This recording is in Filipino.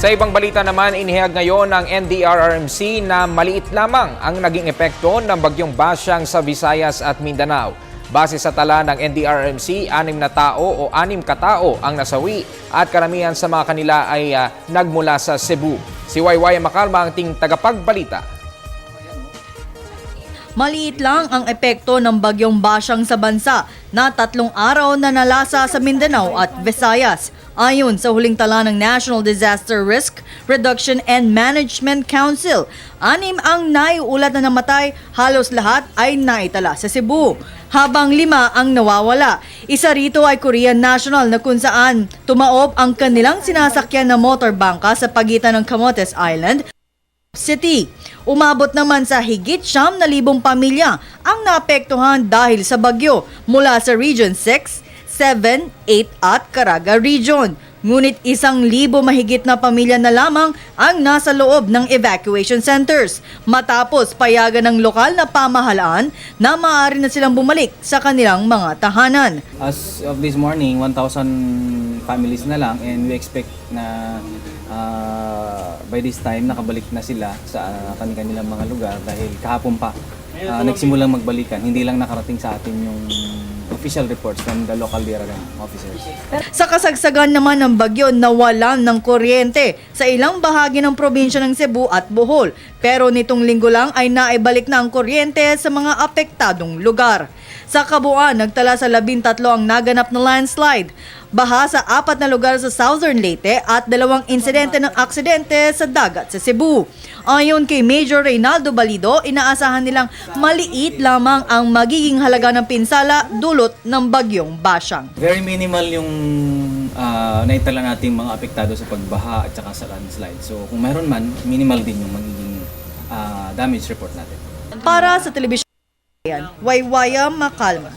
Sa ibang balita naman, inihayag ngayon ng NDRRMC na maliit lamang ang naging epekto ng bagyong Basyang sa Visayas at Mindanao. Base sa tala ng NDRRMC, 6 katao ang nasawi at karamihan sa mga kanila ay nagmula sa Cebu. Si Wayway Makalma ang ting tagapagbalita. Maliit lang ang epekto ng bagyong Basyang sa bansa na 3 araw na nalasa sa Mindanao at Visayas. Ayon sa huling tala ng National Disaster Risk Reduction and Management Council, 6 ang naiulat na namatay, halos lahat ay naitala sa Cebu, habang 5 ang nawawala. Isa rito ay Korean national na kung saan tumaob ang kanilang sinasakyan na motorbangka sa pagitan ng Camotes Island City. Umabot naman sa higit 9,000 pamilya ang naapektuhan dahil sa bagyo mula sa Region 6, 7, 8 at Caraga Region. Ngunit 1,000 mahigit na pamilya na lamang ang nasa loob ng evacuation centers matapos payagan ng lokal na pamahalaan na maaari na silang bumalik sa kanilang mga tahanan. As of this morning, 1,000 families na lang, and we expect na by this time nakabalik na sila sa kanilang mga lugar dahil kahapon pa nagsimulang magbalikan. Hindi lang nakarating sa atin yung official reports from the local Diragan officers. Sa kasagsagan naman ng bagyo, nawalan ng kuryente sa ilang bahagi ng probinsya ng Cebu at Bohol. Pero nitong linggo lang ay naibalik na ang kuryente sa mga apektadong lugar. Sa kabuuan, nagtala sa 13 ang naganap na landslide. Baha sa 4 na lugar sa Southern Leyte at 2 insidente ng aksidente sa dagat sa Cebu. Ayon kay Major Reynaldo Balido, inaasahan nilang maliit lamang ang magiging halaga ng pinsala dulot ng bagyong Basyang. Very minimal yung naitala nating mga apektado sa pagbaha at saka sa landslide. So kung mayroon man, minimal din yung magiging damage report natin. Para sa telebisyon, Waywaya Makalma.